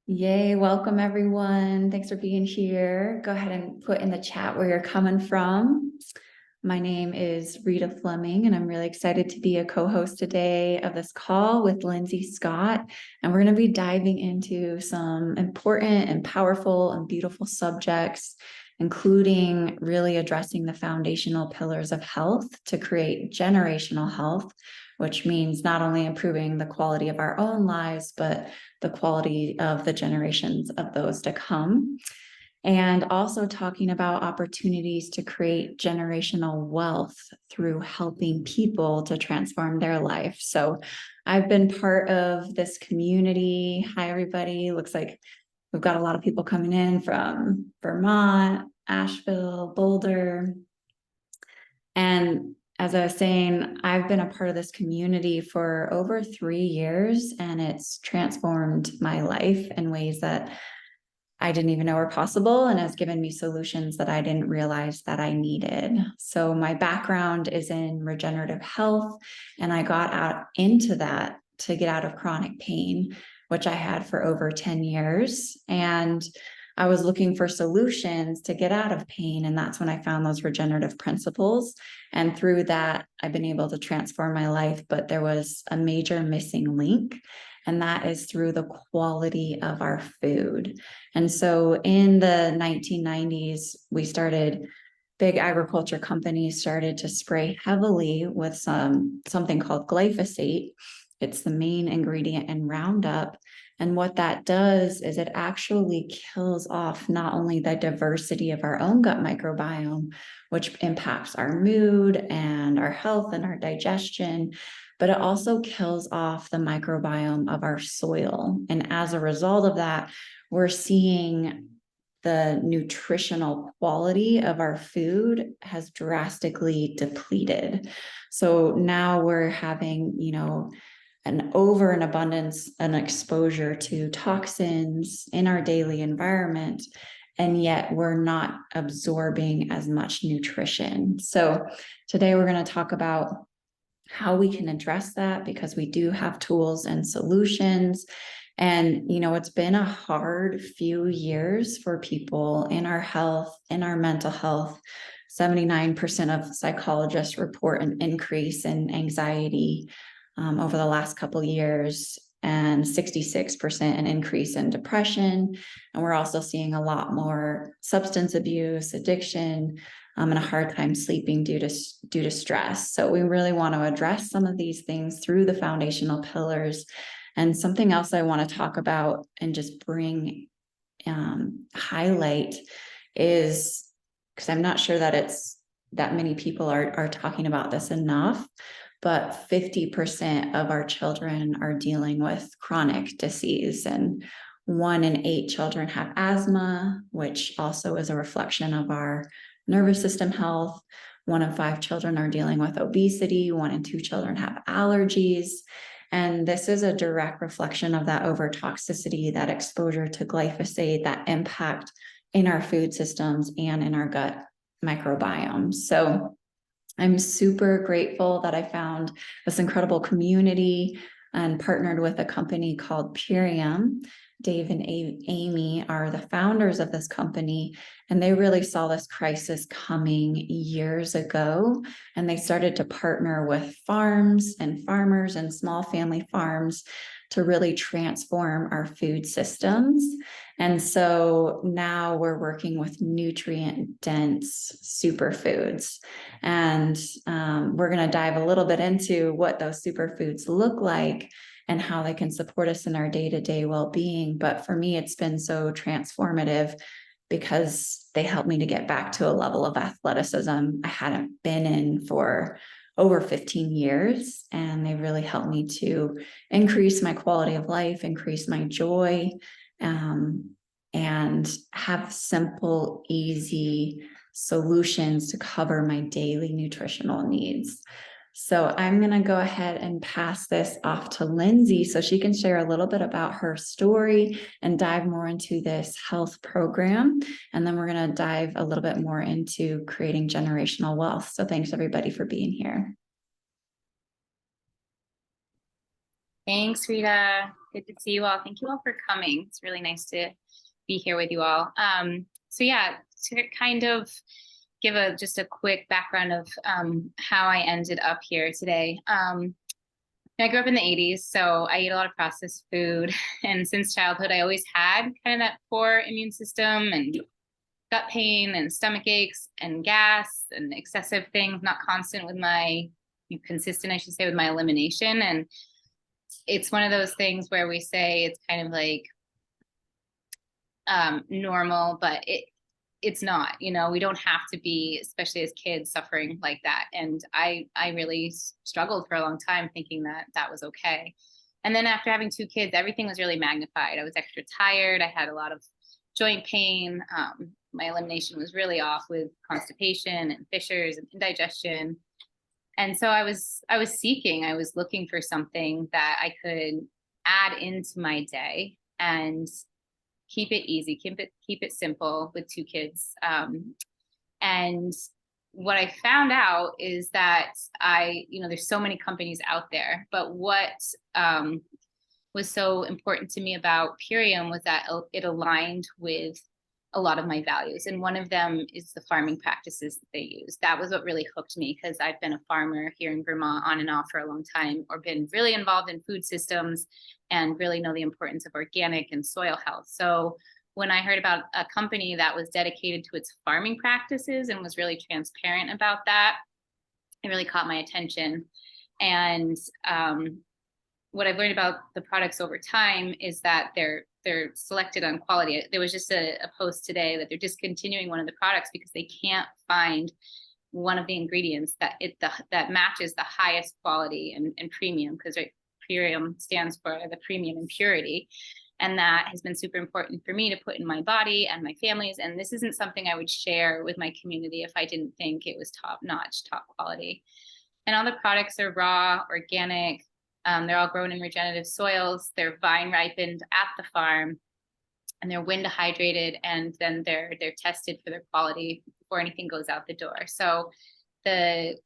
Yay, welcome everyone. Thanks for being here. Go ahead and put in the chat where you're coming from. My name is Rita Fleming, and I'm really excited to be a co-host today of this call with Lindsey Scott. And we're going to be diving into some important and powerful and beautiful subjects, including really addressing the foundational pillars of health to create generational health, which means not only improving the quality of our own lives, but the quality of the generations of those to come. And also talking about opportunities to create generational wealth through helping people to transform their life. So I've been part of this community. Hi, everybody. Looks like we've got a lot of people coming in from Vermont, Asheville, Boulder. And as I was saying, I've been a part of this community for over 3 years, and it's transformed my life in ways that I didn't even know were possible, and has given me solutions that I didn't realize that I needed. So my background is in regenerative health, and I got out into that to get out of chronic pain, which I had for over 10 years. And I was looking for solutions to get out of pain. And that's when I found those regenerative principles. And through that, I've been able to transform my life. But there was a major missing link, and that is through the quality of our food. And so in the 1990s, big agriculture companies started to spray heavily with something called glyphosate. It's the main ingredient in Roundup. And what that does is it actually kills off not only the diversity of our own gut microbiome, which impacts our mood and our health and our digestion, but it also kills off the microbiome of our soil. And as a result of that, we're seeing the nutritional quality of our food has drastically depleted. So now we're having, an abundance, an exposure to toxins in our daily environment, and yet we're not absorbing as much nutrition. So today we're going to talk about how we can address that, because we do have tools and solutions. And, it's been a hard few years for people in our health, in our mental health. 79% of psychologists report an increase in anxiety over the last couple of years, and 66% an increase in depression. And we're also seeing a lot more substance abuse, addiction, and a hard time sleeping due to stress. So we really want to address some of these things through the foundational pillars. And something else I want to talk about and just highlight is, because I'm not sure that that many people are talking about this enough, but 50% of our children are dealing with chronic disease, and 1 in 8 children have asthma, which also is a reflection of our nervous system health. 1 in 5 children are dealing with obesity. 1 in 2 children have allergies. And this is a direct reflection of that overtoxicity, that exposure to glyphosate, that impact in our food systems and in our gut microbiome. So I'm super grateful that I found this incredible community and partnered with a company called Purium. Dave and Amy are the founders of this company, and they really saw this crisis coming years ago. And they started to partner with farms and farmers and small family farms to really transform our food systems. And so now we're working with nutrient-dense superfoods. And we're going to dive a little bit into what those superfoods look like and how they can support us in our day-to-day well-being. But for me, it's been so transformative because they helped me to get back to a level of athleticism I hadn't been in for over 15 years. And they really helped me to increase my quality of life, increase my joy, and have simple, easy solutions to cover my daily nutritional needs. So I'm going to go ahead and pass this off to Lindsey so she can share a little bit about her story and dive more into this health program. And then we're going to dive a little bit more into creating generational wealth. So thanks everybody for being here. Thanks, Rita. Good to see you all. Thank you all for coming. It's really nice to be here with you all. So yeah, to kind of give just a quick background of how I ended up here today. I grew up in the 80s, so I ate a lot of processed food. And since childhood, I always had kind of that poor immune system and gut pain and stomach aches and gas and excessive things, not constant with my, consistent, I should say, with my elimination. And it's one of those things where we say it's kind of like normal, but it's not, we don't have to be, especially as kids, suffering like that. And I really struggled for a long time thinking that that was okay. And then after having two kids, everything was really magnified. I was extra tired. I had a lot of joint pain. My elimination was really off with constipation and fissures and indigestion. And so I was looking for something that I could add into my day and keep it easy, keep it simple with two kids. And what I found out is that there's so many companies out there, but what was so important to me about Purium was that it aligned with a lot of my values. And one of them is the farming practices that they use. That was what really hooked me, because I've been a farmer here in Vermont on and off for a long time, or been really involved in food systems and really know the importance of organic and soil health. So when I heard about a company that was dedicated to its farming practices and was really transparent about that, it really caught my attention. And what I've learned about the products over time is that they're selected on quality. There was just a post today that they're discontinuing one of the products because they can't find one of the ingredients that matches the highest quality and premium, because Purium stands for the premium in purity. And that has been super important for me to put in my body and my family's. And this isn't something I would share with my community if I didn't think it was top notch, top quality. And all the products are raw, organic. They're all grown in regenerative soils. They're vine ripened at the farm, and they're wind hydrated, and then they're tested for their quality before anything goes out the door. So the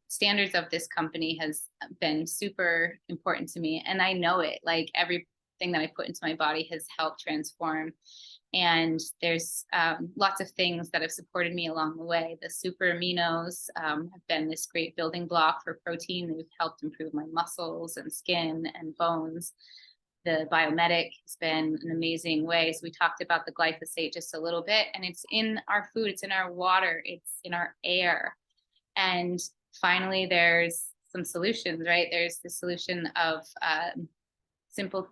standards of this company has been super important to me, and I know it. Like, everything that I put into my body has helped transform. And there's lots of things that have supported me along the way. The super aminos have been this great building block for protein. They've helped improve my muscles and skin and bones. The biomedic has been an amazing way. So we talked about the glyphosate just a little bit, and it's in our food, it's in our water, it's in our air. And finally, there's some solutions, right? There's the solution of simple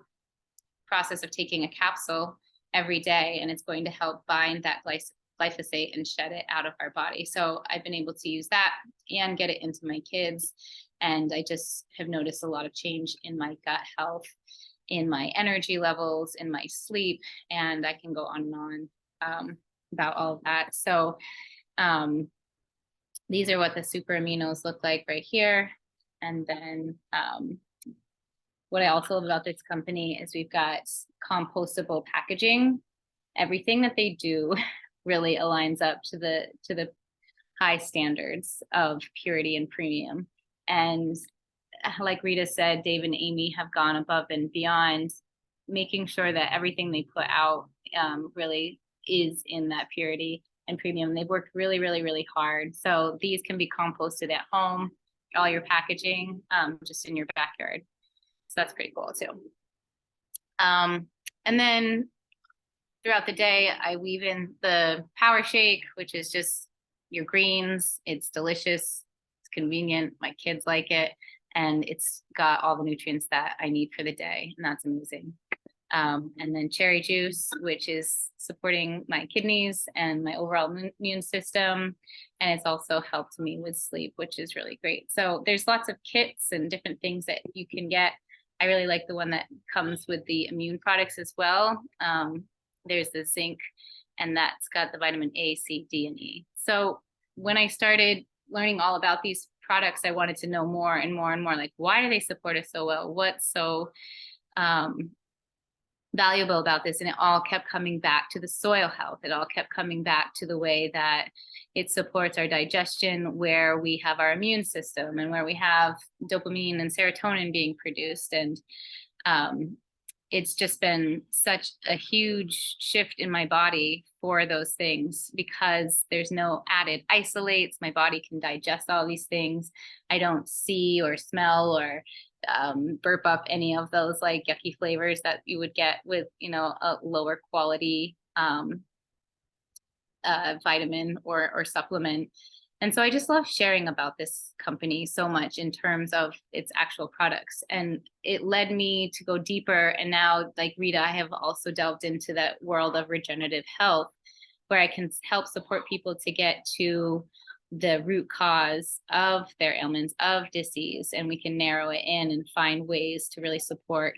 process of taking a capsule every day, and it's going to help bind that glyphosate and shed it out of our body. So I've been able to use that and get it into my kids. And I just have noticed a lot of change in my gut health, in my energy levels, in my sleep, and I can go on and on about all of that. So these are what the super aminos look like right here. And then what I also love about this company is we've got compostable packaging. Everything that they do really aligns up to the high standards of purity and premium. And like Rita said, Dave and Amy have gone above and beyond, making sure that everything they put out really is in that purity and premium. They've worked really, really, really hard. So these can be composted at home, all your packaging, just in your backyard. So that's pretty cool too. And then throughout the day, I weave in the power shake, which is just your greens. It's delicious. It's convenient. My kids like it. And it's got all the nutrients that I need for the day. And that's amazing. And then cherry juice, which is supporting my kidneys and my overall immune system. And it's also helped me with sleep, which is really great. So there's lots of kits and different things that you can get. I really like the one that comes with the immune products as well. There's the zinc, and that's got the vitamin A, C, D, and E. So when I started learning all about these products, I wanted to know more and more and more, like, why do they support us so well? What's so valuable about this. And it all kept coming back to the soil health. It all kept coming back to the way that it supports our digestion, where we have our immune system and where we have dopamine and serotonin being produced. And it's just been such a huge shift in my body for those things, because there's no added isolates. My body can digest all these things. I don't see or smell or burp up any of those like yucky flavors that you would get with, a lower quality vitamin or supplement. And so I just love sharing about this company so much in terms of its actual products. And it led me to go deeper. And now, like Rita, I have also delved into that world of regenerative health, where I can help support people to get to the root cause of their ailments, of disease, and we can narrow it in and find ways to really support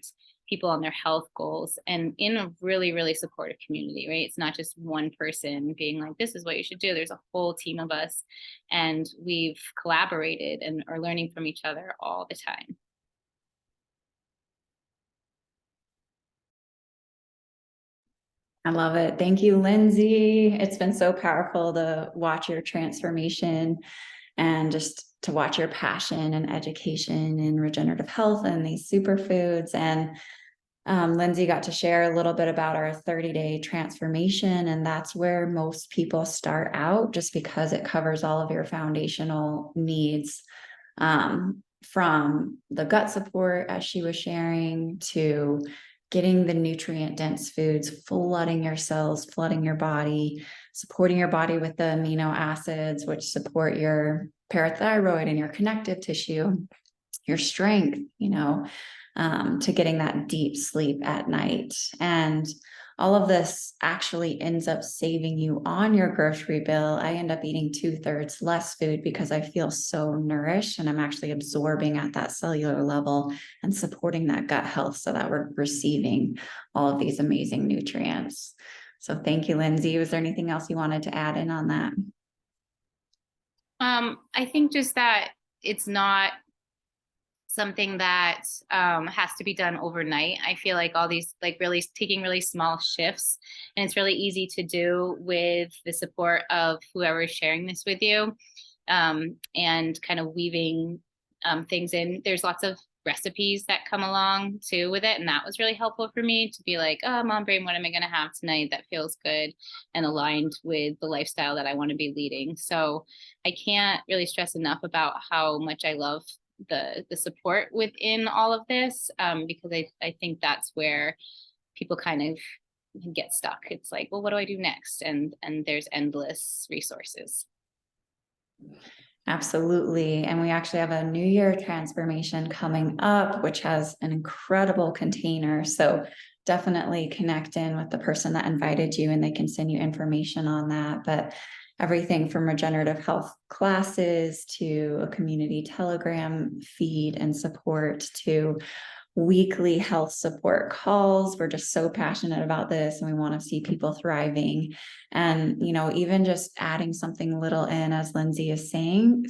people on their health goals, and in a really, really supportive community, right? It's not just one person being like, this is what you should do. There's a whole team of us, and we've collaborated and are learning from each other all the time. I love it. Thank you, Lindsey. It's been so powerful to watch your transformation and just to watch your passion and education in regenerative health and these superfoods. And Lindsey got to share a little bit about our 30-day transformation. And that's where most people start out, just because it covers all of your foundational needs, from the gut support, as she was sharing, to getting the nutrient dense foods, flooding your cells, flooding your body, supporting your body with the amino acids, which support your parathyroid and your connective tissue, your strength, to getting that deep sleep at night. And all of this actually ends up saving you on your grocery bill. I end up eating 2/3 less food because I feel so nourished, and I'm actually absorbing at that cellular level and supporting that gut health so that we're receiving all of these amazing nutrients. So thank you, Lindsey. Was there anything else you wanted to add in on that? I think just that it's not something that has to be done overnight. I feel like all these, like, really taking really small shifts, and it's really easy to do with the support of whoever is sharing this with you, and kind of weaving things in. There's lots of recipes that come along too with it, and that was really helpful for me to be like, oh, mom brain, what am I going to have tonight that feels good and aligned with the lifestyle that I want to be leading? So I can't really stress enough about how much I love the support within all of this, because I think that's where people kind of get stuck. It's like, well, what do I do next? And there's endless resources. Absolutely. And we actually have a New Year transformation coming up, which has an incredible container. So definitely connect in with the person that invited you, and they can send you information on that. But everything from regenerative health classes to a community Telegram feed and support to weekly health support calls. We're just so passionate about this, and we want to see people thriving. And, even just adding something little in, as Lindsey is saying,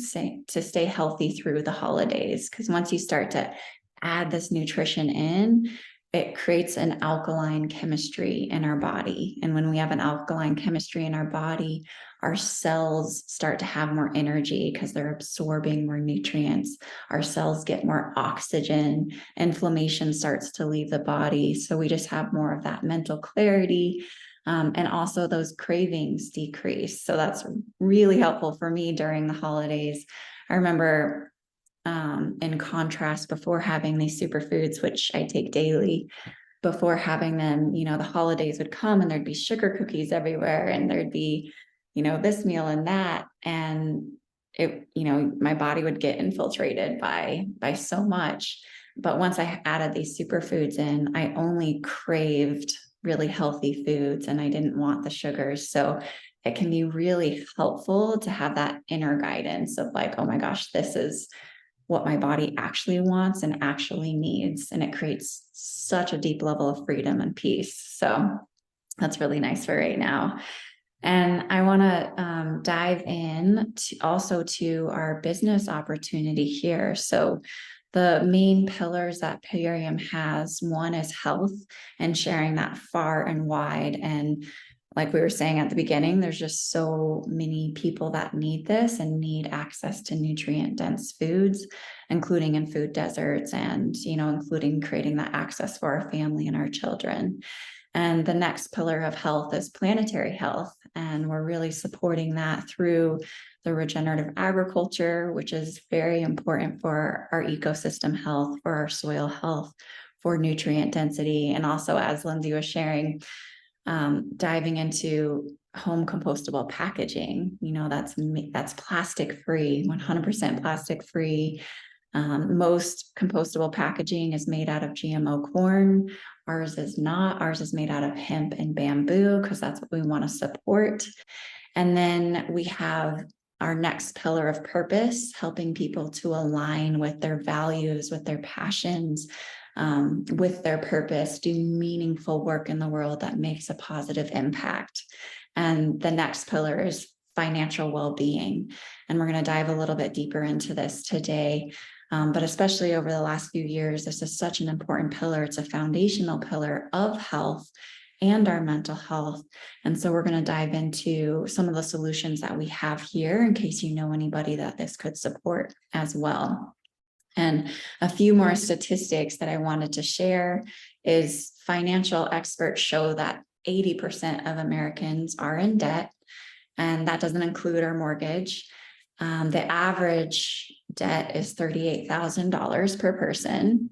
to stay healthy through the holidays. Because once you start to add this nutrition in, it creates an alkaline chemistry in our body. And when we have an alkaline chemistry in our body, our cells start to have more energy because they're absorbing more nutrients. Our cells get more oxygen. Inflammation starts to leave the body. So we just have more of that mental clarity. And also those cravings decrease. So that's really helpful for me during the holidays. I remember, in contrast, before having these superfoods, which I take daily, before having them, the holidays would come and there'd be sugar cookies everywhere, and there'd be, this meal and that. And it, my body would get infiltrated by so much. But once I added these superfoods in, I only craved really healthy foods, and I didn't want the sugars. So it can be really helpful to have that inner guidance of like, oh my gosh, this is what my body actually wants and actually needs. And it creates such a deep level of freedom and peace. So that's really nice for right now. And I want to dive in also to our business opportunity here. So the main pillars that Purium has, one is health and sharing that far and wide. And like we were saying at the beginning, there's just so many people that need this and need access to nutrient dense foods, including in food deserts and, including creating that access for our family and our children. And the next pillar of health is planetary health. And we're really supporting that through the regenerative agriculture, which is very important for our ecosystem health, for our soil health, for nutrient density. And also, as Lindsey was sharing, diving into home compostable packaging, that's plastic free, 100% plastic free. Most compostable packaging is made out of GMO corn. Ours is not. Ours is made out of hemp and bamboo because that's what we want to support. And then we have our next pillar of purpose, helping people to align with their values, with their passions, with their purpose, do meaningful work in the world that makes a positive impact. And the next pillar is financial well-being. And we're going to dive a little bit deeper into this today. But especially over the last few years, this is such an important pillar. It's a foundational pillar of health and our mental health. And so we're going to dive into some of the solutions that we have here in case you know anybody that this could support as well. And a few more statistics that I wanted to share is financial experts show that 80% of Americans are in debt, and that doesn't include our mortgage. The average debt is $38,000 per person.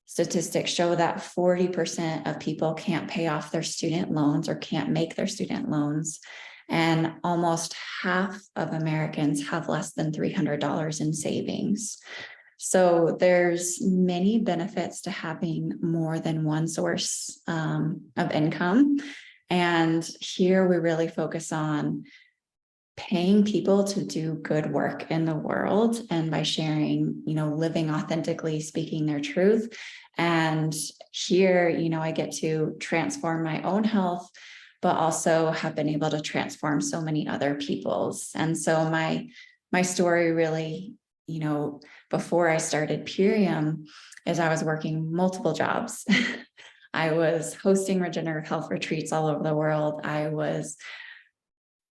Statistics show that 40% of people can't pay off their student loans or can't make their student loans. And almost half of Americans have less than $300 in savings. So there's many benefits to having more than one source of income. And here we really focus on paying people to do good work in the world, and by sharing, living authentically, speaking their truth. And here, I get to transform my own health, but also have been able to transform so many other people's. And so my story really, before I started Purium, is I was working multiple jobs. I was hosting regenerative health retreats all over the world. I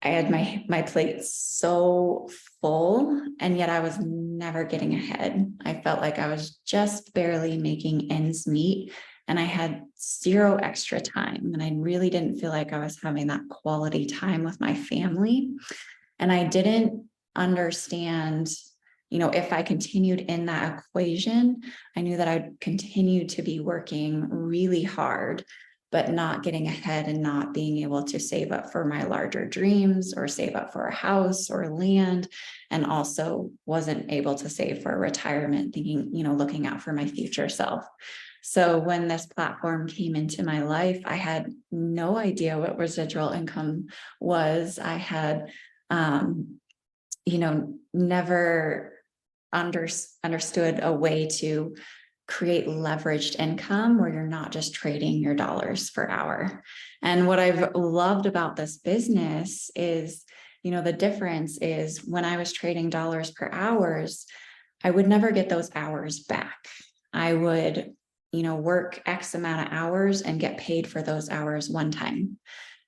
had my plate so full, and yet I was never getting ahead. I felt like I was just barely making ends meet, and I had zero extra time. And I really didn't feel like I was having that quality time with my family. And I didn't understand, if I continued in that equation, I knew that I'd continue to be working really hard, but not getting ahead and not being able to save up for my larger dreams or save up for a house or land. And also wasn't able to save for retirement, thinking, looking out for my future self. So when this platform came into my life, I had no idea what residual income was. I had, never understood a way to create leveraged income where you're not just trading your dollars per hour. And what I've loved about this business is, the difference is when I was trading dollars per hours, I would never get those hours back. I would, work X amount of hours and get paid for those hours one time.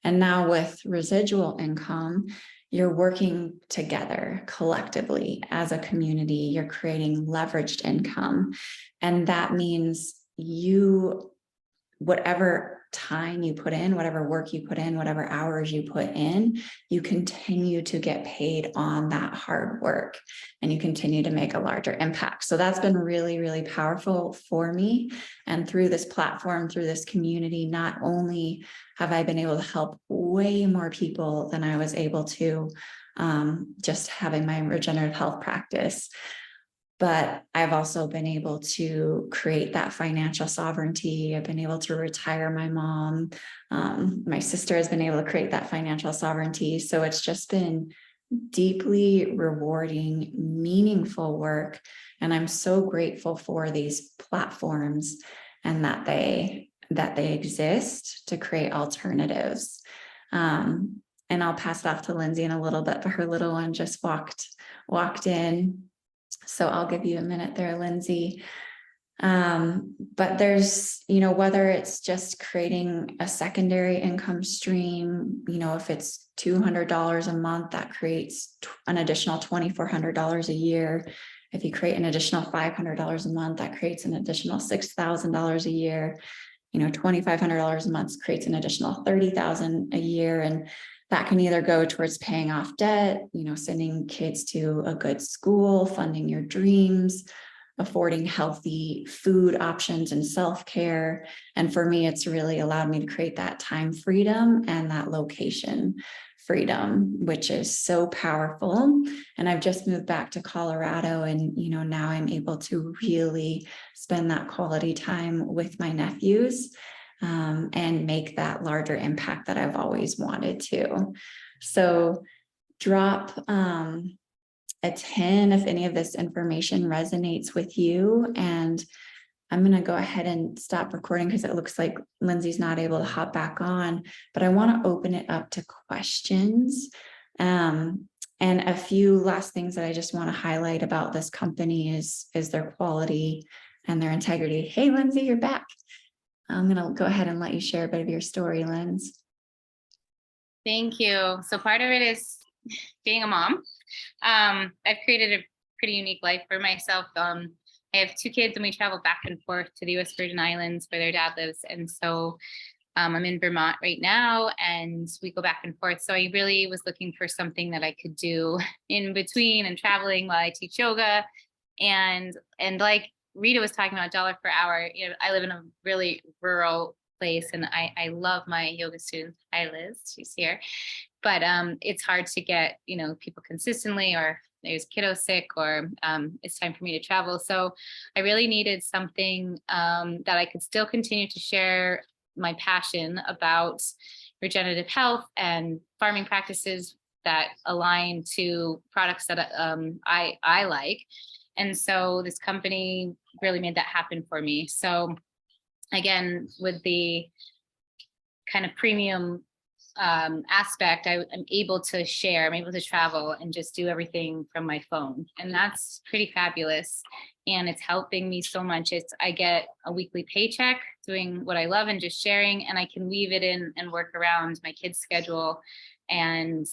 And now with residual income, you're working together collectively as a community, you're creating leveraged income. And that means whatever time you put in, whatever work you put in, whatever hours you put in, you continue to get paid on that hard work, and you continue to make a larger impact. So that's been really, really powerful for me. And through this platform, through this community, not only have I been able to help way more people than I was able to just having my regenerative health practice, but I've also been able to create that financial sovereignty. I've been able to retire my mom. My sister has been able to create that financial sovereignty. So it's just been deeply rewarding, meaningful work. And I'm so grateful for these platforms and that they exist to create alternatives. And I'll pass it off to Lindsey in a little bit, but her little one just walked in. So I'll give you a minute there, Lindsey. But there's, whether it's just creating a secondary income stream, if it's $200 a month, that creates an additional $2,400 a year. If you create an additional $500 a month, that creates an additional $6,000 a year. $2,500 a month creates an additional $30,000 a year. And that can either go towards paying off debt, sending kids to a good school, funding your dreams, affording healthy food options and self-care. And for me, it's really allowed me to create that time freedom and that location freedom, which is so powerful. And I've just moved back to Colorado, and now I'm able to really spend that quality time with my nephews, and make that larger impact that I've always wanted to. So drop a 10 if any of this information resonates with you. And I'm going to go ahead and stop recording because it looks like Lindsey's not able to hop back on, but I want to open it up to questions. And a few last things that I just want to highlight about this company is their quality and their integrity. Hey, Lindsey, you're back. I'm going to go ahead and let you share a bit of your story, Linz. Thank you. So part of it is being a mom. I've created a pretty unique life for myself. I have 2 kids, and we travel back and forth to the U.S. Virgin Islands where their dad lives. And so I'm in Vermont right now, and we go back and forth. So I really was looking for something that I could do in between and traveling while I teach yoga. And like Rita was talking about dollar per hour, I live in a really rural place, and I love my yoga students. Hi, Liz, she's here. But it's hard to get, people consistently, or there's kiddo sick, or it's time for me to travel. So I really needed something that I could still continue to share my passion about regenerative health and farming practices that align to products that I like. And so this company really made that happen for me. So again, with the kind of premium aspect, I'm able to share, I'm able to travel and just do everything from my phone. And that's pretty fabulous. And it's helping me so much. I get a weekly paycheck doing what I love and just sharing, and I can weave it in and work around my kids' schedule and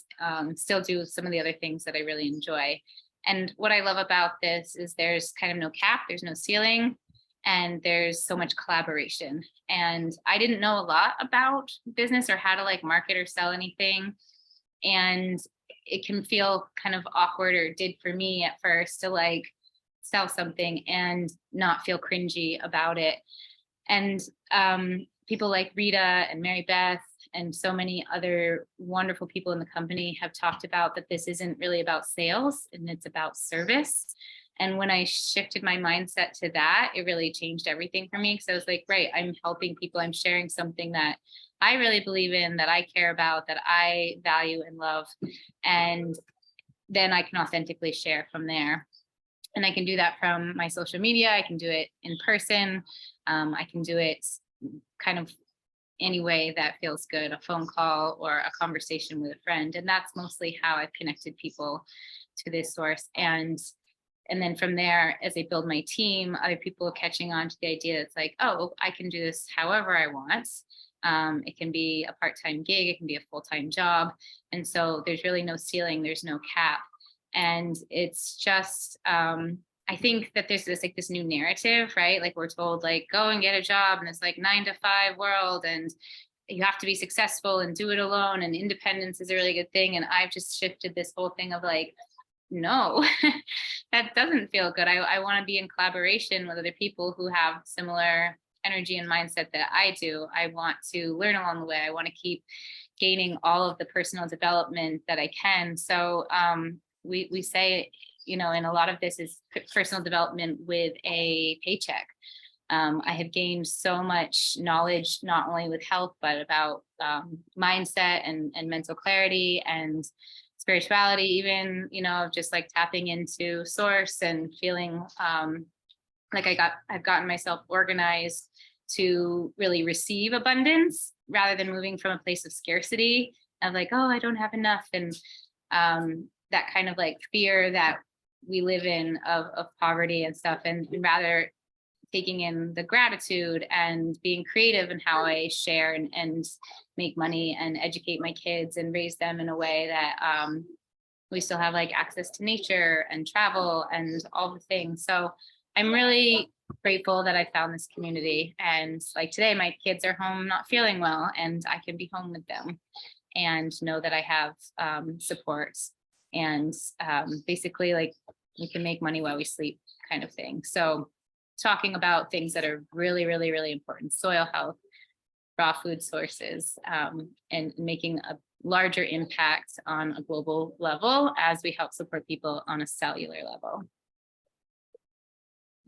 still do some of the other things that I really enjoy. And what I love about this is there's kind of no cap, there's no ceiling, and there's so much collaboration. And I didn't know a lot about business or how to market or sell anything. And it can feel kind of awkward, or it did for me at first, to sell something and not feel cringy about it. And people like Rita and Mary Beth and so many other wonderful people in the company have talked about that this isn't really about sales, and it's about service. And when I shifted my mindset to that, it really changed everything for me. Because I was like, right, I'm helping people. I'm sharing something that I really believe in, that I care about, that I value and love. And then I can authentically share from there. And I can do that from my social media. I can do it in person. I can do it kind of any way that feels good, a phone call or a conversation with a friend. And that's mostly how I've connected people to this source. And then from there, as I build my team, other people are catching on to the idea. It's like, oh, I can do this however I want. It can be a part-time gig, it can be a full-time job. And so there's really no ceiling, there's no cap. And it's just, I think that there's this new narrative, right? We're told go and get a job, and it's 9 to 5 world, and you have to be successful and do it alone, and independence is a really good thing. And I've just shifted this whole thing of no, that doesn't feel good. I want to be in collaboration with other people who have similar energy and mindset that I do. I want to learn along the way. I want to keep gaining all of the personal development that I can. So we say, and a lot of this is personal development with a paycheck. I have gained so much knowledge, not only with health, but about mindset and mental clarity and spirituality, even, just tapping into source and feeling I've gotten myself organized to really receive abundance rather than moving from a place of scarcity of oh, I don't have enough. And that kind of fear that we live in of poverty and stuff, and rather taking in the gratitude and being creative in how I share and make money and educate my kids and raise them in a way that we still have like access to nature and travel and all the things. So I'm really grateful that I found this community. And like today, my kids are home not feeling well, and I can be home with them and know that I have support, and basically like we can make money while we sleep kind of thing. So talking about things that are really, really, really important: soil health, raw food sources, and making a larger impact on a global level as we help support people on a cellular level.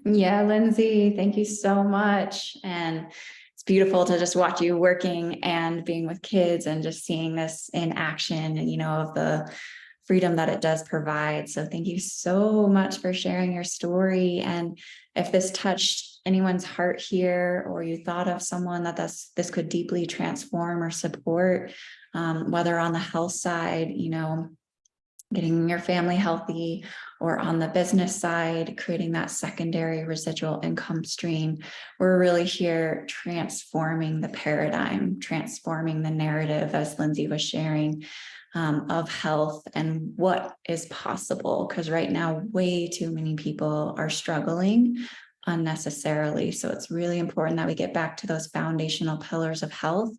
Yeah, Lindsey, thank you so much. And it's beautiful to just watch you working and being with kids and just seeing this in action, and, you know, of the freedom that it does provide. So thank you so much for sharing your story. And if this touched anyone's heart here, or you thought of someone that this could deeply transform or support, whether on the health side, you know, getting your family healthy, or on the business side, creating that secondary residual income stream, we're really here transforming the paradigm, transforming the narrative, as Lindsey was sharing, of health and what is possible. Because right now, way too many people are struggling unnecessarily. So it's really important that we get back to those foundational pillars of health.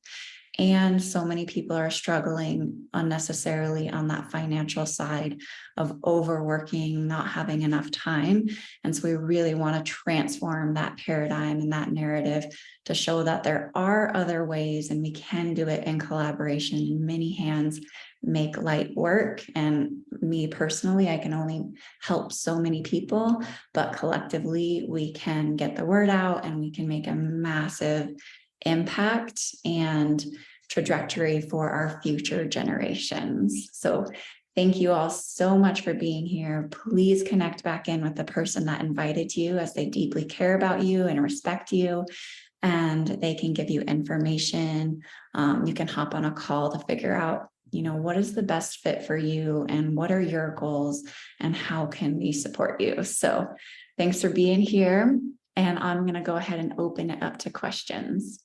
And so many people are struggling unnecessarily on that financial side of overworking, not having enough time. And so we really want to transform that paradigm and that narrative to show that there are other ways, and we can do it in collaboration. Many hands make light work. And me personally, I can only help so many people, but collectively we can get the word out, and we can make a massive impact and trajectory for our future generations. So thank you all so much for being here. Please connect back in with the person that invited you, as they deeply care about you and respect you, and they can give you information. You can hop on a call to figure out, you know, what is the best fit for you, and what are your goals, and how can we support you. So thanks for being here. And I'm going to go ahead and open it up to questions.